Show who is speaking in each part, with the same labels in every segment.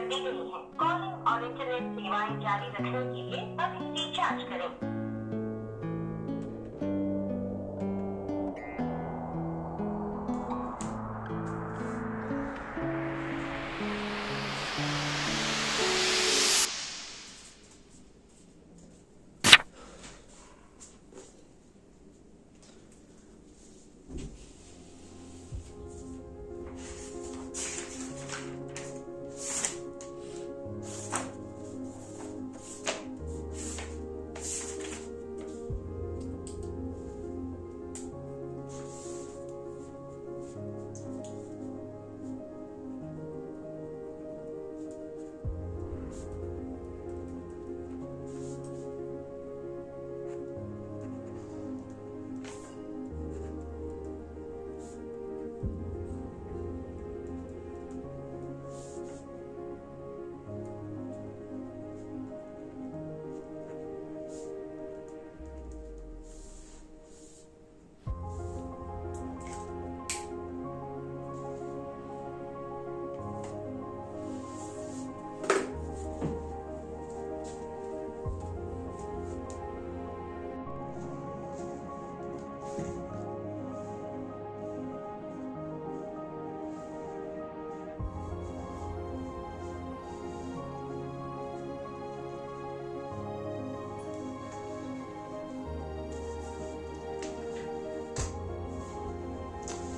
Speaker 1: दी गई है। कॉलिंग और इंटरनेट सेवाएं जारी रखने के लिए अभी रिचार्ज करें।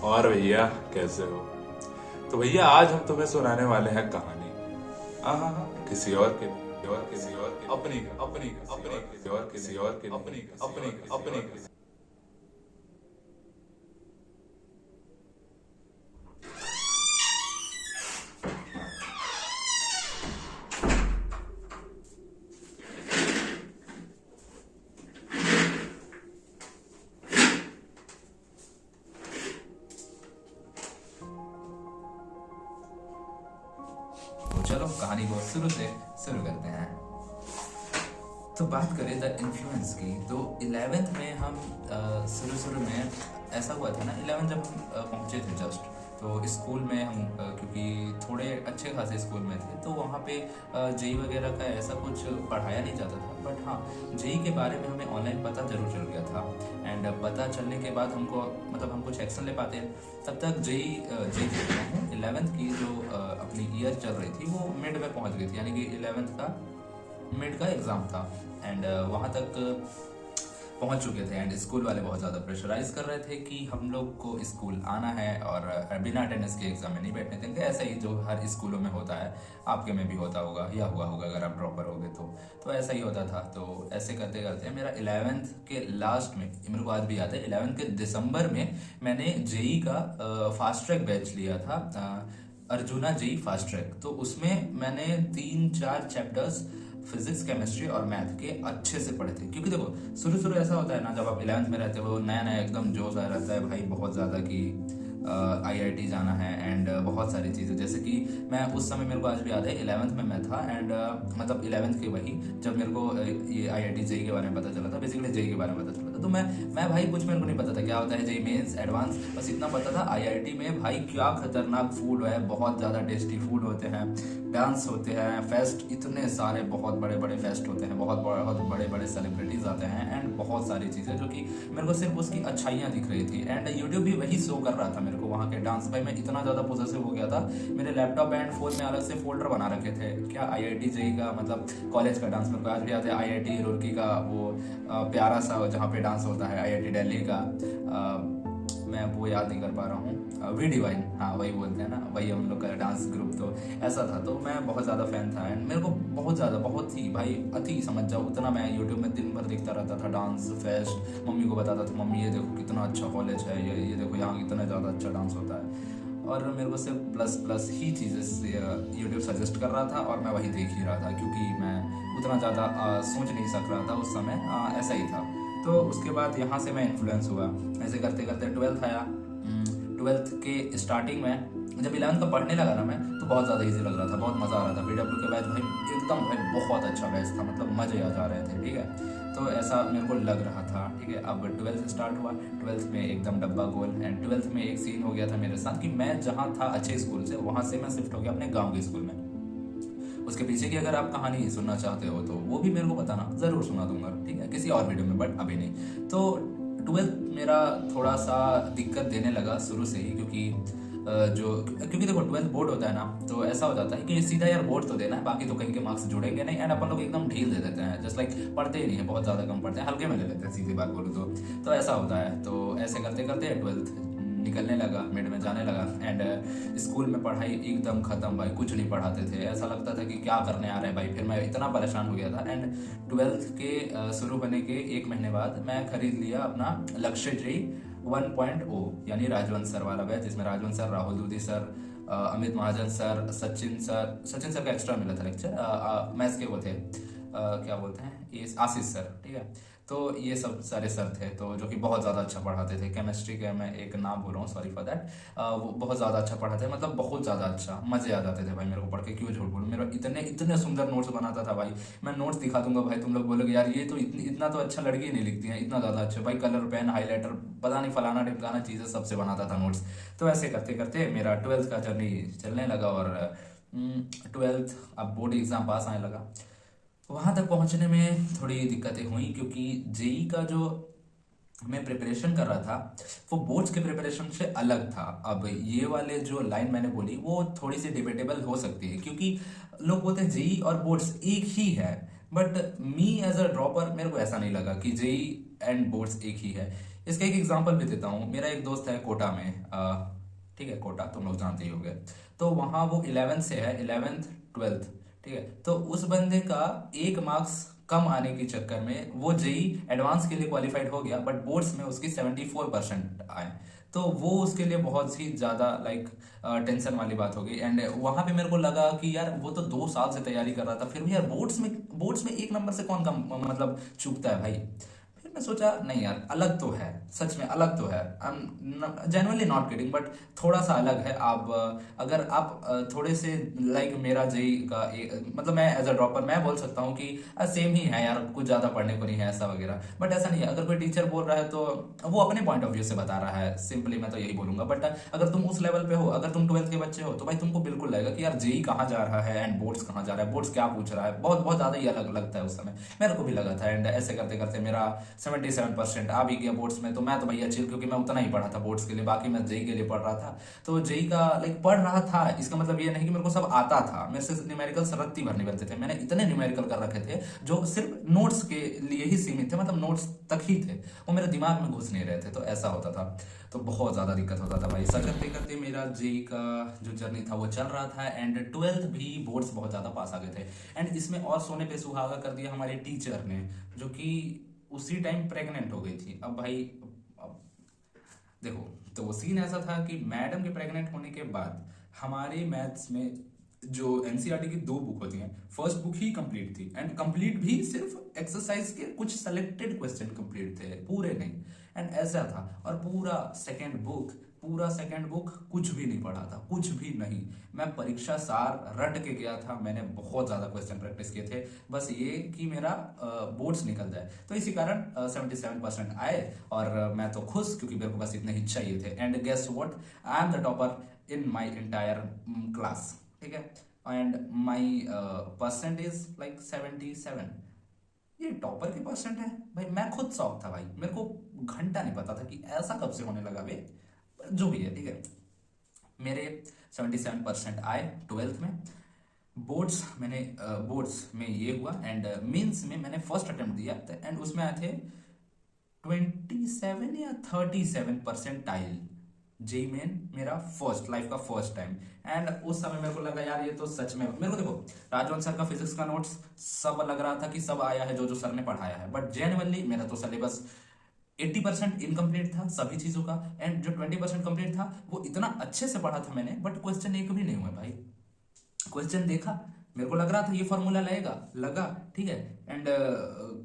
Speaker 2: और भैया कैसे हो? तो भैया आज हम तुम्हें सुनाने वाले हैं कहानी। किसी और के अपनी
Speaker 3: तो चलो कहानी को शुरू से शुरू करते हैं। तो बात करें द इन्फ्लुएंस की, तो 11th में हम शुरू में ऐसा हुआ था ना, 11th जब हम पहुँचे थे जस्ट, तो स्कूल में हम क्योंकि थोड़े अच्छे खासे स्कूल में थे, तो वहाँ पे जेई वगैरह का ऐसा कुछ पढ़ाया नहीं जाता था। बट हाँ, जेई के बारे में हमें ऑनलाइन पता जरूर चल गया था। एंड पता चलने के बाद हमको मतलब हम कुछ एक्शन ले पाते हैं। तब तक जेई 11th की जो अपनी ईयर चल रही थी वो मिड में पहुँच गई थी, यानी कि 11th का मिड का एग्ज़ाम था। एंड वहाँ तक पहुंच चुके थे। एंड स्कूल वाले बहुत ज़्यादा प्रेशराइज कर रहे थे कि हम लोग को स्कूल आना है और बिना अटेंडेंस के एग्जाम में नहीं बैठने देंगे। ऐसा ही जो हर स्कूलों में होता है, आपके में भी होता होगा या हुआ होगा अगर आप ड्रॉपर होगे तो ऐसा ही होता था। तो ऐसे करते करते मेरा 11th के लास्ट में, मेरे को आज भी याद है, 11th के दिसंबर में मैंने जेई का फास्ट ट्रैक बैच लिया था, अर्जुना जेई फास्ट ट्रैक। तो उसमें मैंने 3-4 चैप्टर्स फिजिक्स, केमिस्ट्री और मैथ के अच्छे से पढ़े थे। क्योंकि देखो शुरू ऐसा होता है ना, जब आप 11th में रहते हो, नया नया एकदम जोश आ रहता है भाई बहुत ज़्यादा कि आईआईटी जाना है एंड बहुत सारी चीज़ें। जैसे कि मैं उस समय, मेरे को आज भी याद है, 11th में मैं था एंड मतलब 11th के वही जब मेरे को ये आईआईटी जेई के बारे में पता चला था, बेसिकली जेई के बारे में पता चला था। तो मैं भाई कुछ मेरे को नहीं पता था क्या होता है जेई मेंस, एडवांस, बस इतना पता था आईआईटी में भाई क्या खतरनाक फूड है, बहुत ज़्यादा टेस्टी फूड होते हैं, डांस होते हैं, फेस्ट इतने सारे बहुत बड़े बड़े फेस्ट होते हैं, बहुत बड़े बड़े सेलिब्रिटीज आते हैं एंड बहुत सारी चीज़ें जो कि मेरे को सिर्फ उसकी अच्छाइयाँ दिख रही थी। एंड यूट्यूब भी वही शो कर रहा था मेरे को वहाँ के डांस। भाई मैं इतना ज़्यादा पोजेसिव हो गया था, मेरे लैपटॉप एंड फोन में अलग से फोल्डर बना रखे थे क्या आईआईटी जेई का, मतलब कॉलेज का डांस। मेरे को आज भी याद है आईआईटी रुड़की का वो प्यारा सा जहाँ पे डांस होता है, आईआईटी दिल्ली का मैं वो याद नहीं कर पा रहा हूँ, वी डिवाइन, हाँ वही बोलते हैं ना, वही हम लोग का डांस ग्रुप। तो ऐसा था, तो मैं बहुत ज़्यादा फैन था एंड मेरे को बहुत ही भाई अति समझ जाओ उतना मैं यूट्यूब में दिन भर देखता रहता था डांस फेस्ट। मम्मी को बताता था, मम्मी ये देखो कितना अच्छा कॉलेज है, ये देखो यहाँ कितना ज़्यादा अच्छा डांस होता है। और मेरे को सिर्फ प्लस ही चीज़ें यूट्यूब सजेस्ट कर रहा था और मैं वही देख ही रहा था, क्योंकि मैं उतना ज़्यादा सोच नहीं सक रहा था उस समय, ऐसा ही था। तो उसके बाद यहाँ से मैं इन्फ्लुएंस हुआ, ऐसे करते करते 12th आया। 12th के स्टार्टिंग में जब 11th का पढ़ने लगा ना मैं, तो बहुत ज़्यादा इजी लग रहा था, बहुत मज़ा आ रहा था। बीडब्ल्यू के बैच भाई एकदम भाई बहुत अच्छा बैच था, मतलब मज़े आ जा रहे थे, ठीक है। तो ऐसा मेरे को लग रहा था, ठीक है। अब 12th स्टार्ट हुआ, 12th में एकदम डब्बा गोल। एंड 12th में एक सीन हो गया था मेरे साथ कि मैं जहाँ था अच्छे स्कूल से, वहाँ से मैं शिफ्ट हो गया अपने गाँव के स्कूल में। उसके पीछे की अगर आप कहानी सुनना चाहते हो तो वो भी मेरे को बताना, ज़रूर सुना दूंगा, ठीक है, किसी और वीडियो में, बट अभी नहीं। तो 12th मेरा थोड़ा सा दिक्कत देने लगा शुरू से ही, क्योंकि क्योंकि देखो 12th बोर्ड होता है ना, तो ऐसा हो जाता है कि सीधा यार बोर्ड तो देना है, बाकी तो कहीं के मार्क्स जुड़ेंगे नहीं, एंड अपन लोग एकदम ढील दे देते हैं, जस्ट लाइक पढ़ते ही नहीं है, बहुत ज़्यादा कम पढ़ते हैं, हल्के में ले लेते हैं, सीधी बात बोलूँ तो ऐसा होता है। तो ऐसे करते करते 12th निकलने लगा, मिड में जाने लगा, एंड स्कूल में पढ़ाई एकदम खत्म भाई, कुछ नहीं पढ़ाते थे, ऐसा लगता था कि क्या करने आ रहे हैं भाई। फिर मैं इतना परेशान हो गया था, एंड 12th के शुरू होने के 1 महीने बाद मैं खरीद लिया अपना लक्ष्यश्री 1.0, यानी राजवंश सर वाला बैच, जिसमें राजवंश सर, राहुल दूधी सर, अमित महाजन सर, सचिन सर का एक्स्ट्रा मिला था लेक्चर, मैथ्स के वो थे, क्या बोलते हैं ये, आशीष सर, ठीक है। तो ये सब सारे सर थे, तो जो कि बहुत ज़्यादा अच्छा पढ़ाते थे। केमिस्ट्री के मैं एक नाम बोल रहा हूँ, सॉरी फॉर दैट, वो बहुत ज़्यादा अच्छा पढ़ाते थे, मतलब बहुत ज़्यादा अच्छा, मज़े आ जाते थे भाई मेरे को पढ़ के, क्यों झूठ बोलूँ। मेरा इतने सुंदर नोट्स बनाता था भाई, मैं नोट्स दिखा दूंगा भाई, तुम लोग बोलोगे यार ये तो इतना तो अच्छा लड़की नहीं लिखती है, इतना ज़्यादा अच्छा भाई, कलर पेन हाईलाइटर पता नहीं फलाना ढिमकाना चीज़ें सबसे बनाता था नोट्स। तो ऐसे करते करते मेरा 12th का जर्नी चलने लगा, और 12th अब बोर्ड एग्ज़ाम पास आने लगा। वहाँ तक पहुँचने में थोड़ी दिक्कतें हुई, क्योंकि जेई का जो मैं प्रिपरेशन कर रहा था वो बोर्ड्स के प्रिपरेशन से अलग था। अब ये वाले जो लाइन मैंने बोली वो थोड़ी सी डिबेटेबल हो सकती है, क्योंकि लोग बोलते हैं जेई और बोर्ड्स एक ही है, but me as a dropper मेरे को ऐसा नहीं लगा कि जेई एंड बोर्ड्स एक ही है। इसका एक एग्जांपल भी देता हूँ। मेरा एक दोस्त है कोटा में, ठीक है, कोटा तुम लोग जानते ही होंगे, तो वहाँ वो 11th से है, 11th 12th, ठीक है। तो उस बंदे का 1 मार्क्स कम आने के चक्कर में वो जेई एडवांस के लिए क्वालिफाइड हो गया, बट बोर्ड्स में उसकी 74% आए, तो वो उसके लिए बहुत ही ज़्यादा लाइक टेंशन वाली बात हो गई। एंड वहाँ पे मेरे को लगा कि यार वो तो 2 साल से तैयारी कर रहा था, फिर भी यार बोर्ड्स में 1 नंबर से कौन कम मतलब चूकता है भाई। फिर मैं सोचा नहीं यार, अलग तो है, सच में अलग तो है, I am genuinely not kidding, but थोड़ा सा अलग है। आप अगर आप थोड़े से लाइक मेरा जेई का मतलब मैं एज अ ड्रॉपर मैं बोल सकता हूँ कि सेम ही है यार, कुछ ज़्यादा पढ़ने को नहीं है ऐसा वगैरह, बट ऐसा नहीं है। अगर कोई टीचर बोल रहा है तो वो अपने पॉइंट ऑफ व्यू से बता रहा है, सिंपली मैं तो यही बोलूंगा। बट अगर तुम उस लेवल पे हो, अगर तुम 12th के बच्चे हो, तो भाई तुमको बिल्कुल लगेगा कि यार जेई कहाँ जा रहा है एंड बोर्ड्स कहाँ जा रहा है, बोर्ड्स क्या पूछ रहा है, बहुत बहुत ज़्यादा ही अलग लगता है उस समय, मेरे को भी लगा था। एंड ऐसे करते करते मेरा 77% आ भी गया बोर्ड्स में, तो मैं तो भैया चिल, क्योंकि मैं उतना ही पढ़ा था बोर्ड्स के लिए, बाकी मैं जेई के लिए पढ़ रहा था। तो जेई का लाइक पढ़ रहा था, इसका मतलब ये नहीं कि मेरे को सब आता था, मेरे से न्यूमेरिकल्स रत्ती भर निकलते थे, मैंने इतने न्यूमेरिकल कर रखे थे जो सिर्फ नोट्स के लिए ही सीमित थे, मतलब नोट्स तक ही थे, वो मेरे दिमाग में घुस नहीं रहे थे, तो ऐसा होता था। तो बहुत ज़्यादा दिक्कत होता था भाई। सब करते करते मेरा जेई का जो जर्नी था वो चल रहा था, एंड 12th भी बोर्ड्स बहुत ज़्यादा पास आ गए थे। एंड इसमें और सोने पे सुहागा कर दिया हमारे टीचर ने, जो कि उसी टाइम प्रेग्नेंट हो गई थी। अब भाई अब देखो, तो वो सीन ऐसा था कि मैडम के प्रेग्नेंट होने के बाद हमारे मैथ्स में जो एनसीईआरटी की 2 बुक होती हैं, फर्स्ट बुक ही कंप्लीट थी, एंड कंप्लीट भी सिर्फ एक्सरसाइज के कुछ सेलेक्टेड क्वेश्चन कंप्लीट थे, पूरे नहीं, एंड ऐसा था। और पूरा सेकंड बुक कुछ भी नहीं पढ़ा था, कुछ भी नहीं। मैं परीक्षा सार रट के गया था, मैंने बहुत ज़्यादा क्वेश्चन प्रैक्टिस किए थे, बस ये कि मेरा बोर्ड्स निकल जाए। तो इसी कारण 77% आए, और मैं तो खुश, क्योंकि मेरे को बस इतने ही चाहिए थे। And guess what, I am the topper in my entire class, ठीक है, एंड माई परसेंटेज लाइक 77। ये टॉपर के परसेंट है भाई, मैं खुद शौक था भाई, मेरे को घंटा नहीं पता था कि ऐसा कब से होने लगा बे, जो भी है, ठीक है। मेरे 77% आए 12th में। बोर्ड्स में ये हुआ, एंड मेंस में मैंने फर्स्ट अटेम्प्ट दिया, एंड उसमें आए थे 27 या 37 परसेंटाइल। जेई मेन मेरा लाइफ का फर्स्ट टाइम, एंड उस समय मेरे को लगा यार ये तो सच में, मेरे को देखो राजवंश सर का फिजिक्स का नोट्स सब लग रहा था कि सब आया है जो सर ने पढ़ाया है, बट जेन्युइनली मेरा तो सिलेबस 80% इनकम्प्लीट था सभी चीजों का, एंड जो 20% कंप्लीट था वो इतना अच्छे से पढ़ा था मैंने, बट क्वेश्चन एक भी नहीं हुआ भाई। क्वेश्चन देखा, मेरे को लग रहा था ये फॉर्मूला लगा, ठीक है, एंड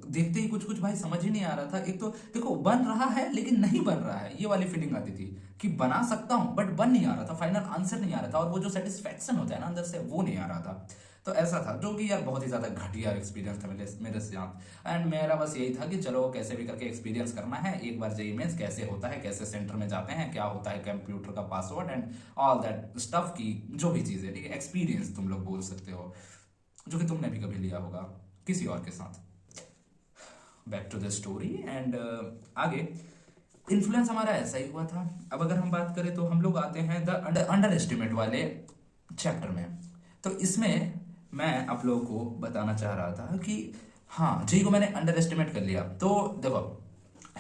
Speaker 3: देखते ही कुछ भाई समझ ही नहीं आ रहा था। एक तो देखो बन रहा है लेकिन नहीं बन रहा है, ये वाली फीलिंग आती थी कि बना सकता हूं बट बन नहीं आ रहा था, फाइनल आंसर नहीं आ रहा था, और वो जो सेटिस्फेक्शन होता है ना अंदर से, वो नहीं आ रहा था। तो ऐसा था, जो कि यार बहुत ही ज्यादा घटिया एक्सपीरियंस था मेरे साथ। एंड मेरा बस यही था कि चलो कैसे भी करके एक्सपीरियंस करना है एक बार, जेईई मेंस कैसे होता है, कैसे सेंटर में जाते हैं, क्या होता है कंप्यूटर का password and all that stuff की जो भी चीजें, ठीक है, एक्सपीरियंस तुम लोग बोल सकते हो। जो कि तुमने भी कभी लिया होगा किसी और के साथ। Back to the story and आगे इन्फ्लुएंस हमारा ऐसा ही हुआ था। अब अगर हम बात करें तो हम लोग आते हैं द अंडर एस्टिमेट वाले चैप्टर में। तो इसमें मैं आप लोगों को बताना चाह रहा था कि हाँ, जी को मैंने अंडर एस्टिमेट कर लिया। तो देखो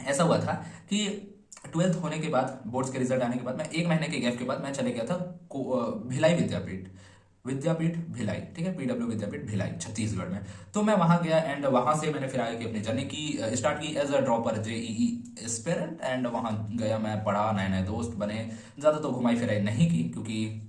Speaker 3: ऐसा हुआ था कि 12th होने के बाद, बोर्ड्स के रिजल्ट आने के बाद, मैं 1 महीने के गैप के बाद मैं चले गया था भिलाई विद्यापीठ भिलाई, ठीक है, PW विद्यापीठ भिलाई छत्तीसगढ़ में। तो मैं वहां गया एंड वहां से मैंने फिर आगे अपनी जर्नी की स्टार्ट की as a dropper JEE aspirant. And वहां गया, मैं पढ़ा, नए नए दोस्त बने, ज़्यादा तो घुमाई फिराई नहीं की क्योंकि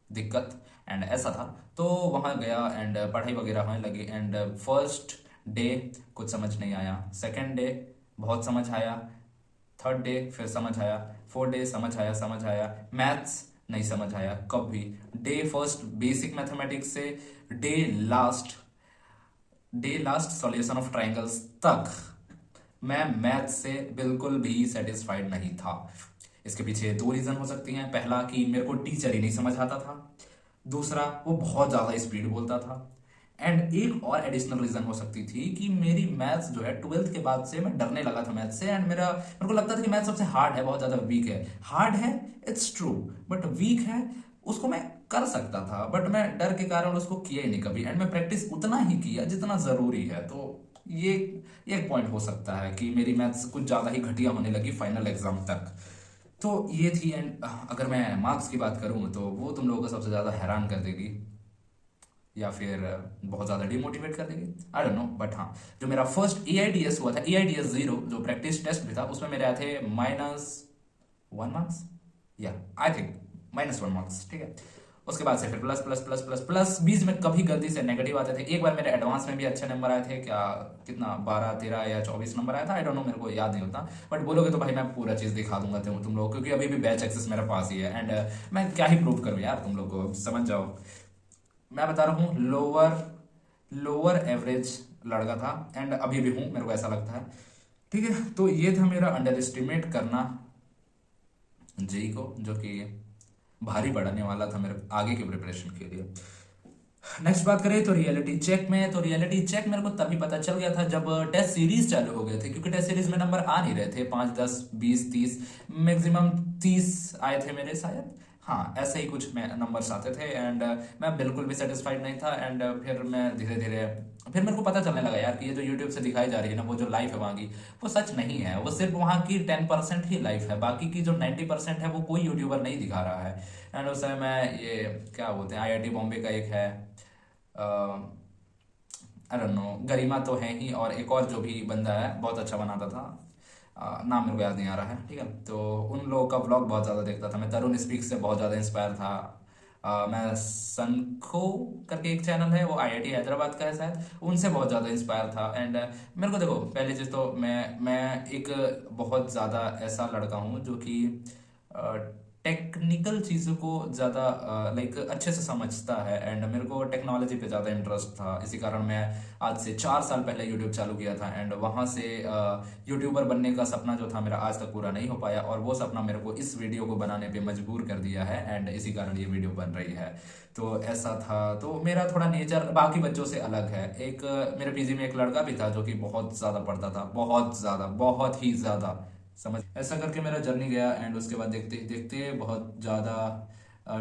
Speaker 3: दिक्कत एंड ऐसा था। तो वहां गया एंड पढ़ाई वगैरह होने लगी एंड फर्स्ट डे कुछ समझ नहीं आया, सेकेंड डे बहुत समझ आया, थर्ड डे फिर समझ आया, फोर्थ डे समझ आया, मैथ्स नहीं समझ आया कभी। डे फर्स्ट बेसिक मैथमेटिक्स से day last solution of triangles तक मैं मैथ्स से बिल्कुल भी सेटिस्फाइड नहीं था। इसके पीछे 2 रीजन हो सकती हैं। पहला कि मेरे को टीचर ही नहीं समझ आता था, दूसरा वो बहुत ज्यादा स्पीड बोलता था, एंड एक और एडिशनल रीजन हो सकती थी कि मेरी मैथ्स जो है 12th के बाद से मैं डरने लगा था मैथ्स से। एंड मेरे को लगता था कि मैथ्स सबसे हार्ड है, बहुत ज्यादा वीक है। हार्ड है इट्स ट्रू, बट वीक है, उसको मैं कर सकता था बट मैं डर के कारण उसको किया ही नहीं कभी। एंड मैं प्रैक्टिस उतना ही किया जितना जरूरी है। तो ये एक पॉइंट हो सकता है कि मेरी मैथ्स कुछ ज्यादा ही घटिया होने लगी फाइनल एग्जाम तक। तो ये थी। एंड अगर मैं मार्क्स की बात करूं तो वो तुम लोगों को सबसे ज्यादा हैरान कर देगी या फिर बहुत ज्यादा डिमोटिवेट कर देगी, आई डोंट नो। बट हाँ, जो मेरा फर्स्ट AIDS हुआ था, AIDS 0 जो प्रैक्टिस टेस्ट भी था, उसमें मेरे आए थे -1 मार्क्स या आई थिंक -1 मार्क्स, ठीक है। उसके बाद से फिर plus plus plus plus plus, बीच में कभी गलती से नेगेटिव आते थे। एक बार मेरे एडवांस में भी अच्छे नंबर आए थे, क्या कितना 12 13 या 24 नंबर आया था, आई डोंट नो, मेरे को याद नहीं होता। बट बोलोगे तो भाई मैं पूरा चीज दिखा दूंगा तुम लोग, क्योंकि अभी भी बैच एक्सेस मेरे पास ही है। एंड मैं क्या ही प्रूव करूँ यार, तुम लोग को समझ जाओ। मैं बता रहा हूँ लोअर एवरेज लड़का था एंड अभी भी हूँ, मेरे को ऐसा लगता है, ठीक है। तो ये था मेरा अंडर एस्टिमेट करना जी को, जो कि भारी पड़ने वाला था मेरे आगे के प्रिपरेशन के लिए। नेक्स्ट बात करें तो रियलिटी चेक में, तो रियलिटी चेक मेरे को तभी पता चल गया था जब टेस्ट सीरीज चालू हो गए थे, क्योंकि टेस्ट सीरीज में नंबर आ नहीं रहे थे। 5 10 20 30 मैक्सिमम 30 आए थे मेरे शायद, हाँ ऐसे ही कुछ नंबर्स आते थे। एंड मैं बिल्कुल भी सेटिस्फाइड नहीं था। एंड फिर मैं धीरे धीरे फिर मेरे को पता चलने लगा यार कि ये जो यूट्यूब से दिखाई जा रही है ना, वो जो लाइफ है वहाँ की, वो सच नहीं है। वो सिर्फ वहाँ की 10% ही लाइफ है, बाकी की जो 90% है वो कोई यूट्यूबर नहीं दिखा रहा है। एंड उस समय मैं ये क्या बोलते हैं, IIT बॉम्बे का एक है, आई डोंट नो, गरिमा तो है ही, और एक और जो भी बंदा है बहुत अच्छा बनाता था, नाम मेरे को याद नहीं आ रहा है, ठीक है। तो उन लोगों का व्लॉग बहुत ज़्यादा देखता था मैं। तरुण स्पीक से बहुत ज़्यादा इंस्पायर था। मैं सनखो करके एक चैनल है, वो IIT हैदराबाद का है शायद, उनसे बहुत ज़्यादा इंस्पायर था। एंड मेरे को देखो, पहली चीज़ तो मैं एक बहुत ज़्यादा ऐसा लड़का हूँ जो कि टेक्निकल चीज़ों को ज़्यादा लाइक अच्छे से समझता है। एंड मेरे को टेक्नोलॉजी पे ज़्यादा इंटरेस्ट था, इसी कारण मैं आज से 4 साल पहले यूट्यूब चालू किया था। एंड वहाँ से यूट्यूबर बनने का सपना जो था मेरा आज तक पूरा नहीं हो पाया, और वो सपना मेरे को इस वीडियो को बनाने पे मजबूर कर दिया है। एंड इसी कारण ये वीडियो बन रही है। तो ऐसा था। तो मेरा थोड़ा नेचर बाकी बच्चों से अलग है। एक मेरे PG में एक लड़का भी था जो कि बहुत ज़्यादा पढ़ता था, बहुत ही ज़्यादा, समझ। ऐसा करके मेरा जर्नी गया। एंड उसके बाद देखते देखते बहुत ज़्यादा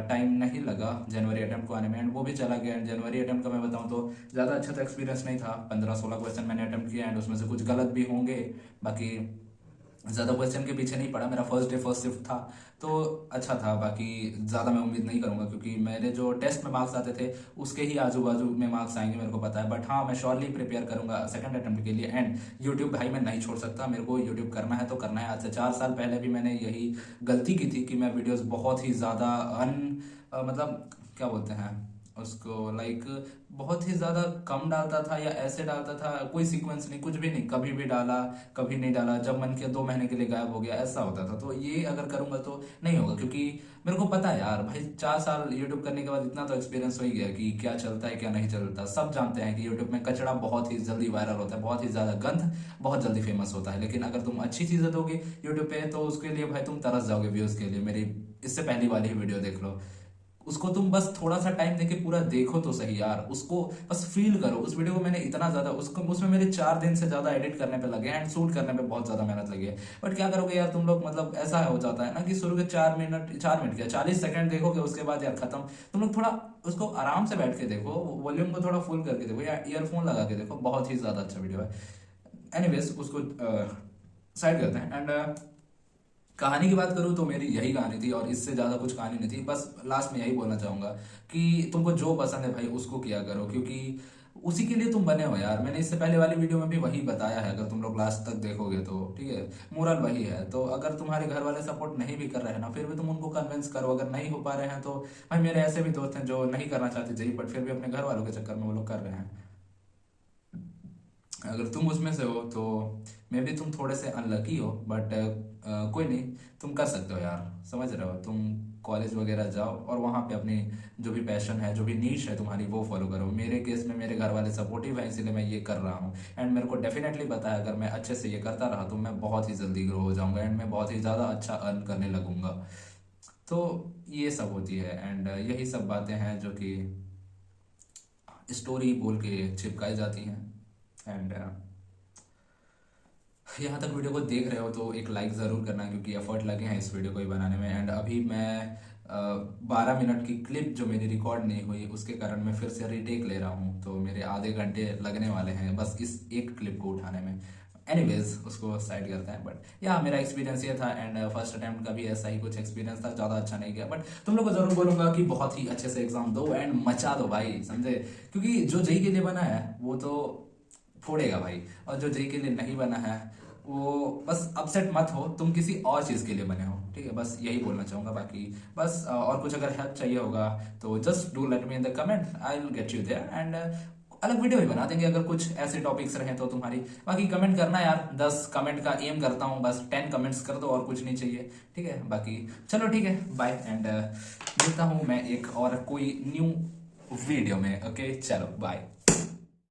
Speaker 3: टाइम नहीं लगा जनवरी अटेम्प्ट को आने में, एंड वो भी चला गया। एंड जनवरी अटेम्प्ट का मैं बताऊं तो ज़्यादा अच्छा तो एक्सपीरियंस नहीं था। 15-16 क्वेश्चन मैंने अटेम्प्ट किया, एंड उसमें से कुछ गलत भी होंगे, बाकी ज़्यादा क्वेश्चन के पीछे नहीं पड़ा। मेरा फर्स्ट डे फर्स्ट शिफ्ट था तो अच्छा था, बाकी ज़्यादा मैं उम्मीद नहीं करूँगा, क्योंकि मेरे जो टेस्ट में मार्क्स आते थे उसके ही आजू बाजू में मार्क्स आएंगे, मेरे को पता है। बट हाँ, मैं श्योरली प्रिपेयर करूँगा सेकंड अटेम्प्ट के लिए। एंड यूट्यूब भाई मैं नहीं छोड़ सकता, मेरे को यूट्यूब करना है तो करना है। आज से 4 साल पहले भी मैंने यही गलती की थी कि मैं वीडियोज़ बहुत ही ज़्यादा मतलब क्या बोलते हैं उसको, लाइक बहुत ही ज़्यादा कम डालता था, या ऐसे डालता था, कोई सीक्वेंस नहीं, कुछ भी नहीं, कभी भी डाला कभी नहीं डाला, जब मन किया 2 महीने के लिए गायब हो गया, ऐसा होता था। तो ये अगर करूँगा तो नहीं होगा, क्योंकि मेरे को पता है यार भाई, 4 साल यूट्यूब करने के बाद इतना तो एक्सपीरियंस हो ही गया कि क्या चलता है क्या नहीं चलता। सब जानते हैं कि यूट्यूब में कचड़ा बहुत ही जल्दी वायरल होता है, बहुत ही ज़्यादा गंद बहुत जल्दी फेमस होता है। लेकिन अगर तुम अच्छी चीज़ें दोगे यूट्यूब पे तो उसके लिए भाई तुम तरस जाओगे व्यूज़ के लिए। मेरी इससे पहली वाली ही वीडियो देख लो, उसको तुम बस थोड़ा सा टाइम देके पूरा देखो तो सही यार, उसको बस फील करो। उस वीडियो को मैंने इतना ज्यादा उसमें मेरे 4 दिन से ज्यादा एडिट करने पे लगे एंड शूट करने पे बहुत ज्यादा मेहनत लगी है। बट क्या करोगे यार तुम लोग, मतलब ऐसा हो जाता है ना कि शुरू के 4 मिनट क्या 40 सेकंड देखोगे, उसके बाद यार खत्म। तुम लोग थोड़ा उसको आराम से बैठ के देखो, वॉल्यूम को थोड़ा फुल करके देखो या ईयरफोन लगा के देखो, बहुत ही ज्यादा अच्छा वीडियो है। एनीवेज उसको साइड करते हैं। एंड कहानी की बात करूँ तो मेरी यही कहानी थी और इससे ज्यादा कुछ कहानी नहीं थी। बस लास्ट में यही बोलना चाहूंगा कि तुमको जो पसंद है भाई उसको किया करो, क्योंकि उसी के लिए तुम बने हो यार। मैंने इससे पहले वाली वीडियो में भी वही बताया है, अगर तुम लोग लास्ट तक देखोगे तो ठीक है। मोरल वही है। तो अगर तुम्हारे घर वाले सपोर्ट नहीं भी कर रहे हैं ना, फिर भी तुम उनको कन्विंस करो। अगर नहीं हो पा रहे हैं तो भाई मेरे ऐसे भी दोस्त हैं जो नहीं करना चाहते सही, बट फिर भी अपने घर वालों के चक्कर में वो लोग कर रहे हैं। अगर तुम उसमें से हो तो मे भी तुम थोड़े से अनलकी हो, बट कोई नहीं, तुम कर सकते हो यार। समझ रहे हो, तुम कॉलेज वगैरह जाओ और वहाँ पे अपनी जो भी पैशन है, जो भी नीश है तुम्हारी, वो फॉलो करो। मेरे केस में मेरे घर वाले सपोर्टिव है, इसीलिए मैं ये कर रहा हूँ। एंड मेरे को डेफिनेटली पता है अगर मैं अच्छे से ये करता रहा तो मैं बहुत ही जल्दी ग्रो हो जाऊंगा एंड मैं बहुत ही ज़्यादा अच्छा अर्न करने लगूंगा। तो ये सब होती है एंड यही सब बातें हैं जो कि स्टोरी बोल के चिपकाई जाती हैं। एंड यहाँ तक वीडियो को देख रहे हो तो एक लाइक ज़रूर करना, क्योंकि एफर्ट लगे हैं इस वीडियो को ही बनाने में। एंड अभी मैं 12 मिनट की क्लिप जो मेरी रिकॉर्ड नहीं हुई उसके कारण मैं फिर से रीटेक ले रहा हूँ, तो मेरे आधे घंटे लगने वाले हैं बस इस एक क्लिप को उठाने में। एनीवेज उसको साइड करते हैं। बट या मेरा एक्सपीरियंस ये था एंड फर्स्ट अटेम्प्ट का भी ऐसा ही कुछ एक्सपीरियंस था, ज़्यादा अच्छा नहीं गया। बट तुम लोग को जरूर बोलूंगा कि बहुत ही अच्छे से एग्जाम दो एंड मचा दो भाई, समझे? क्योंकि जो जेई के लिए बना है वो तो फोड़ेगा भाई, और जो जेई के लिए नहीं बना है वो बस अपसेट मत हो, तुम किसी और चीज़ के लिए बने हो, ठीक है? बस यही बोलना चाहूँगा। बाकी बस और कुछ अगर हेल्प चाहिए होगा तो just do let me in the comment, I will get you there. And अलग वीडियो भी बना देंगे अगर कुछ ऐसे टॉपिक्स रहे तो तुम्हारी। बाकी कमेंट करना यार, 10 कमेंट का एम करता हूँ, बस 10 कमेंट्स कर दो और कुछ नहीं चाहिए, ठीक है? बाकी चलो ठीक है, बाय। एंड मिलता हूँ मैं एक और कोई न्यू वीडियो में। ओके चलो बाय।